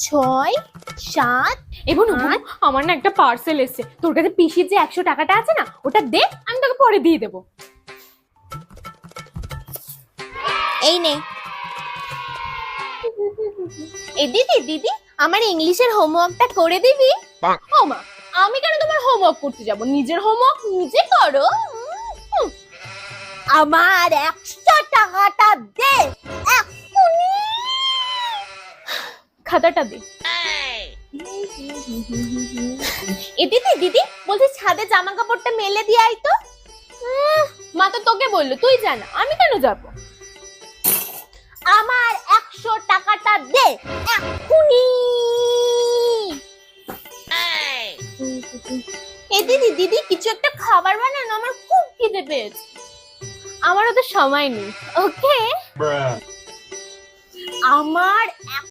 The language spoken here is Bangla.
ছয়, সাত। এবং আমার না একটা পার্সেল এসেছে, তোর কাছে পিসির যে 100 টাকাটা আছে না, ওটা দে, আমি তোকে পরে দিয়ে দেবো। এই নে। দিদি আমার ইংলিশের হোমওয়ার্কটা করে দিবি? ও মা, আমি কেন তোমার হোমওয়ার্ক করতে যাব? নিজের হোমওয়ার্ক নিজে করো। আমার 100 টাকাটা দে এক্ষুনি। খাতাটা দে। দিদি বলছি ছাদে জামা কাপড়টা মেলে দিয়ে আই তো। মা তো তোকে বললো, তুই জানা, আমি কেন যাব? আমার 100 টাকাটা দে এক্ষুনি। দিদি কিছু একটা খাবার বানানো, আমার খুব খিদে পেয়েছে। আমারও তো সময় নেই। ওকে, আমার